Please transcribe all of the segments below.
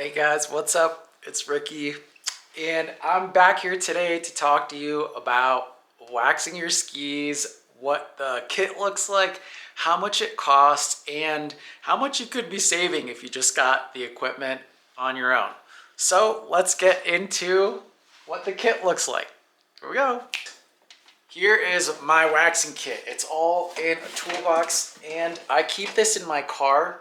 Hey guys, what's up? It's Ricky, and I'm back here today to talk to you about waxing your skis, what the kit looks like, how much it costs, and how much you could be saving if you just got the equipment on your own. So let's get into what the kit looks like. Here we go. Here is my waxing kit. It's all in a toolbox, and I keep this in my car.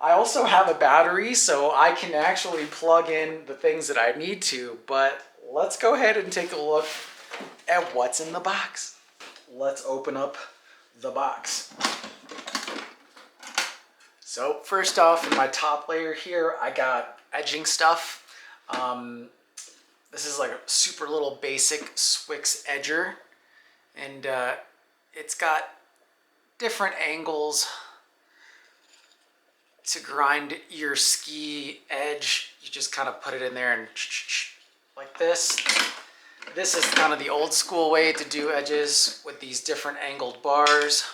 I also have a battery, so I can actually plug in the things that I need to, but let's go ahead and take a look at what's in the box. Let's open up the box. So first off, in my top layer here, I got edging stuff. This is like a super little basic Swix edger, and it's got different angles to grind your ski edge. You just kind of put it in there and like this. This is kind of the old school way to do edges with these different angled bars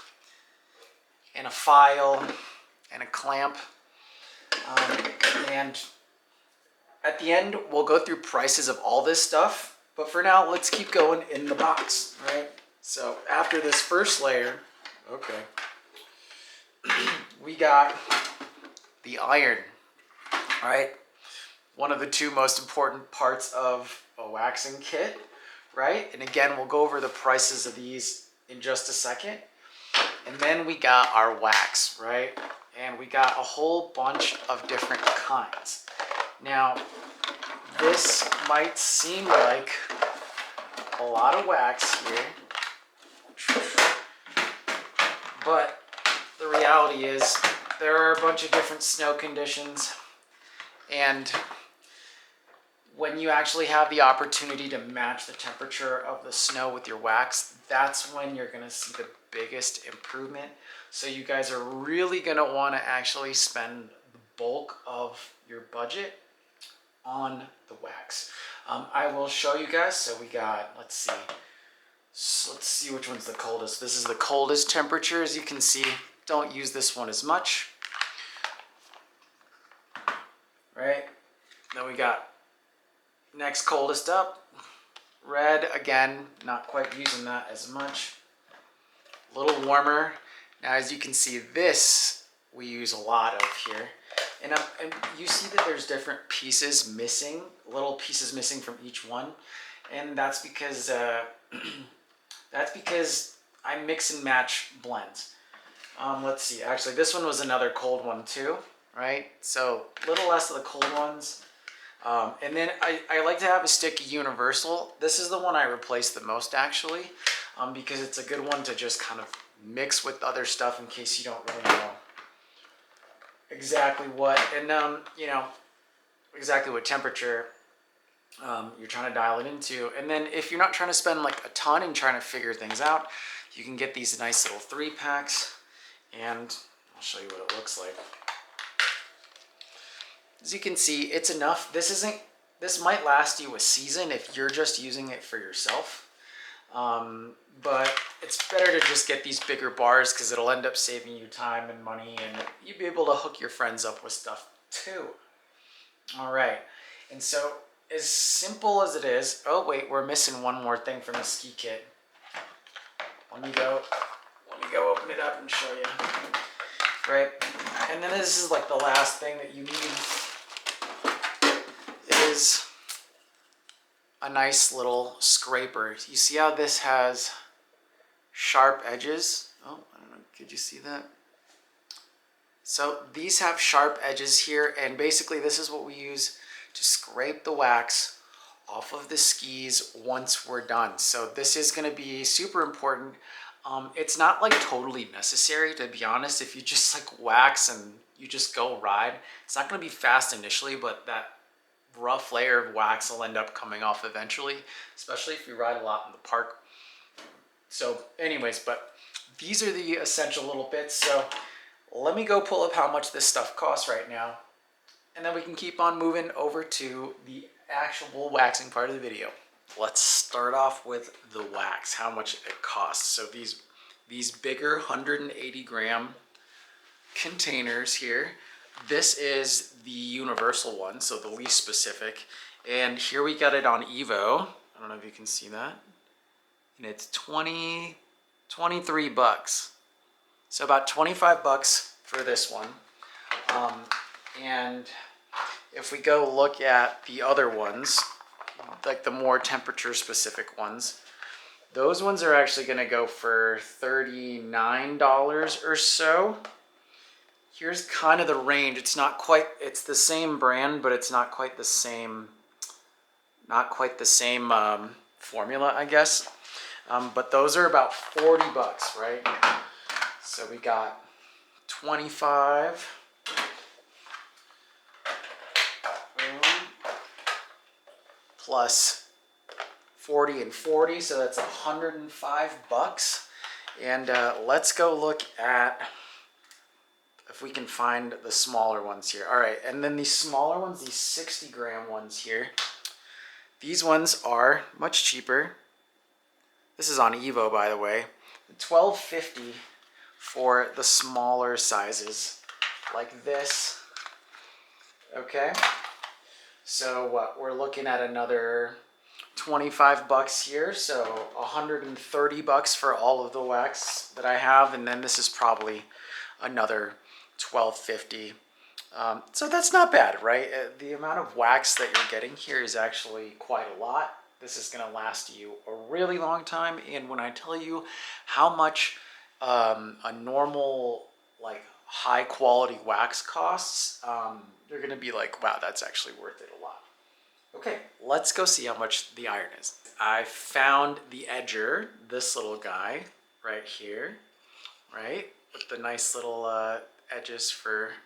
and a file and a clamp. And at the end, we'll go through prices of all this stuff. But for now, let's keep going in the box, right? So after this first layer, okay, we got the iron, right? One of the two most important parts of a waxing kit, right? And again, we'll go over the prices of these in just a second. And then we got our wax, right? And we got a whole bunch of different kinds. Now, this might seem like a lot of wax here, but the reality is there are a bunch of different snow conditions, and when you actually have the opportunity to match the temperature of the snow with your wax, that's when you're going to see the biggest improvement. So you guys are really going to want to actually spend the bulk of your budget on the wax. I will show you guys. So we got, let's see which one's the coldest. This is the coldest temperature, as you can see. Don't use this one as much, right? Then we got next coldest up, red. Again, not quite using that as much. A little warmer. Now, as you can see, this we use a lot of here. And you see that there's different pieces missing, little pieces missing from each one. And that's because I mix and match blends. Let's see, actually this one was another cold one too, right? So a little less of the cold ones. And then I like to have a sticky universal. This is the one I replace the most actually, because it's a good one to just kind of mix with other stuff in case you don't really know exactly what, and exactly what temperature you're trying to dial it into. And then if you're not trying to spend like a ton and trying to figure things out, you can get these nice little 3-packs, and I'll show you what it looks like. As you can see, it's enough. This might last you a season if you're just using it for yourself. But it's better to just get these bigger bars because it'll end up saving you time and money, and you'll be able to hook your friends up with stuff too. All right, and so as simple as it is, oh wait, we're missing one more thing from the ski kit. Let me go open it up and show you. Right, and then this is like the last thing that you need is a nice little scraper. You see how this has sharp edges? Oh, I don't know, could you see that? So these have sharp edges here, and basically this is what we use to scrape the wax off of the skis once we're done. So this is going to be super important. It's not like totally necessary, to be honest. If you just like wax and you just go ride, it's not going to be fast initially, but that rough layer of wax will end up coming off eventually, especially if you ride a lot in the park. So anyways, but these are the essential little bits. So let me go pull up how much this stuff costs right now, and then we can keep on moving over to the actual waxing part of the video. Let's start off with the wax, how much it costs. So these bigger 180 gram containers here, This is the universal one, so the least specific. And here we got it on Evo. I don't know if you can see that. And it's 23 bucks. So about 25 bucks for this one. And if we go look at the other ones, like the more temperature specific ones, those ones are actually gonna go for $39 or so. Here's kind of the range. It's not quite, it's the same brand, but it's not quite the same, formula, I guess. But those are about 40 bucks, right? So we got 25. Plus 40 and 40, so that's 105 bucks. And let's go look at if we can find the smaller ones here. All right, and then these smaller ones, these 60-gram ones here, these ones are much cheaper. This is on Evo, by the way. $12.50 for the smaller sizes, like this. Okay. So what, we're looking at another 25 bucks here, so 130 bucks for all of the wax that I have, and then this is probably another $12.50. So that's not bad, right? The amount of wax that you're getting here is actually quite a lot. This is going to last you a really long time, and when I tell you how much a normal, like, high quality wax costs, you're going to be like, wow, that's actually worth it a lot. Okay, let's go see how much the iron is. I found the edger, this little guy right here, right? With the nice little edges for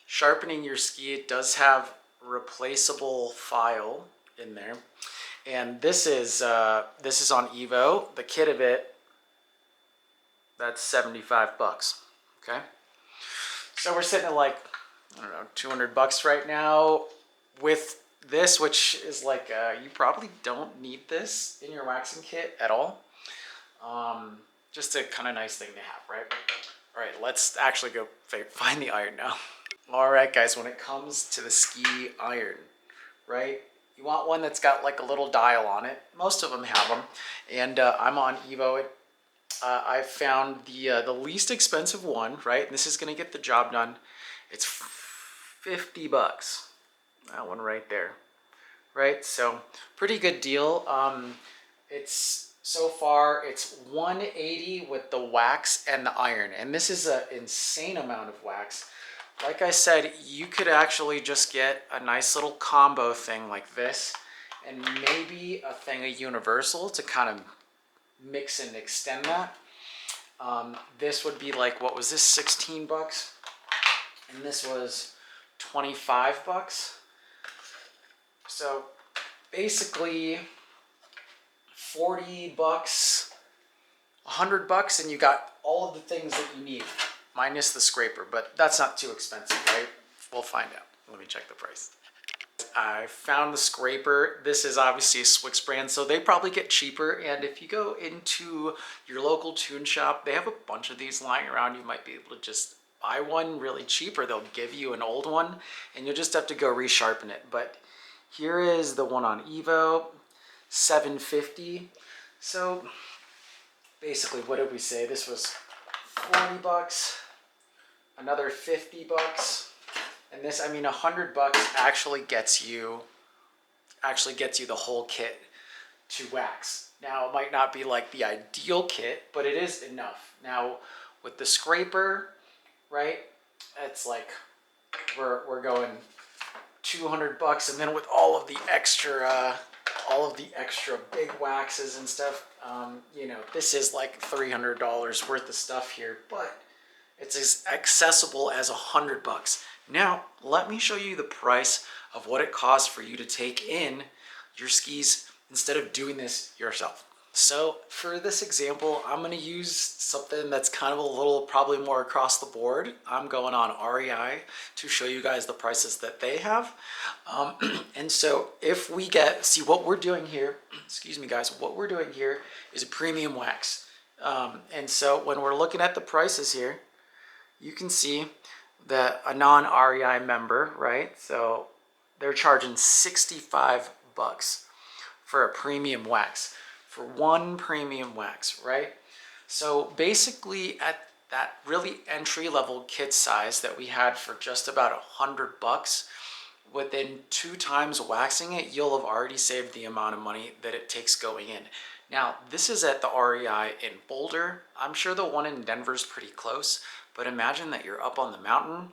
sharpening your ski. It does have replaceable file in there. And this is on Evo. The kit of it, that's 75 bucks, okay? So we're sitting at like, I don't know, 200 bucks right now with this, which is like, you probably don't need this in your waxing kit at all. Just a kind of nice thing to have, right? All right, let's actually go find the iron now. All right, guys, when it comes to the ski iron, right? You want one that's got like a little dial on it. Most of them have them. And I'm on Evo. I found the least expensive one, right? And this is gonna get the job done. It's 50 bucks. That one right there, right? So pretty good deal. It's so far it's 180 with the wax and the iron, and this is an insane amount of wax. Like I said, you could actually just get a nice little combo thing like this, and maybe a thing of universal to kind of mix and extend that. This would be like, what was this, 16 bucks? And this was 25 bucks. So basically 40 bucks, 100 bucks, and you got all of the things that you need, minus the scraper, but that's not too expensive, right? We'll find out. Let me check the price. I found the scraper. This is obviously a SKIS brand, so they probably get cheaper. And if you go into your local tune shop, they have a bunch of these lying around. You might be able to just buy one really cheap, or they'll give you an old one, and you'll just have to go resharpen it. But here is the one on Evo, $7.50. So basically, what did we say? This was 40 bucks, another 50 bucks. And this, I mean, 100 bucks actually gets you the whole kit to wax. Now, it might not be like the ideal kit, but it is enough. Now, with the scraper, right, it's like we're going 200 bucks, and then with all of the extra big waxes and stuff, you know, this is like $300 worth of stuff here, but it's as accessible as 100 bucks. Now, let me show you the price of what it costs for you to take in your skis instead of doing this yourself. So for this example, I'm going to use something that's kind of a little, probably more across the board. I'm going on REI to show you guys the prices that they have. And so if we see what we're doing here, excuse me guys, what we're doing here is a premium wax. And so when we're looking at the prices here, you can see a non-REI member, right? So they're charging 65 bucks for a premium wax, for one premium wax, right? So basically at that really entry-level kit size that we had for just about 100 bucks, within 2 times waxing it, you'll have already saved the amount of money that it takes going in. Now, this is at the REI in Boulder. I'm sure the one in Denver's pretty close, but imagine that you're up on the mountain.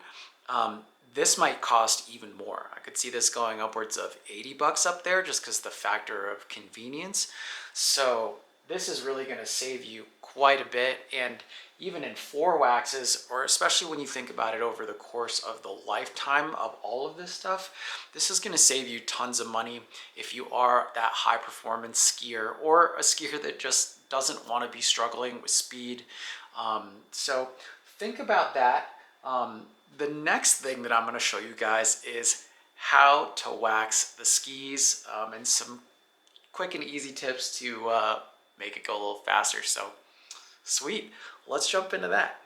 This might cost even more. I could see this going upwards of 80 bucks up there just because the factor of convenience. So this is really going to save you quite a bit. And even in 4 waxes, or especially when you think about it over the course of the lifetime of all of this stuff, this is going to save you tons of money if you are that high performance skier or a skier that just doesn't want to be struggling with speed. So think about that. The next thing that I'm going to show you guys is how to wax the skis, and some quick and easy tips to make it go a little faster. So sweet, let's jump into that.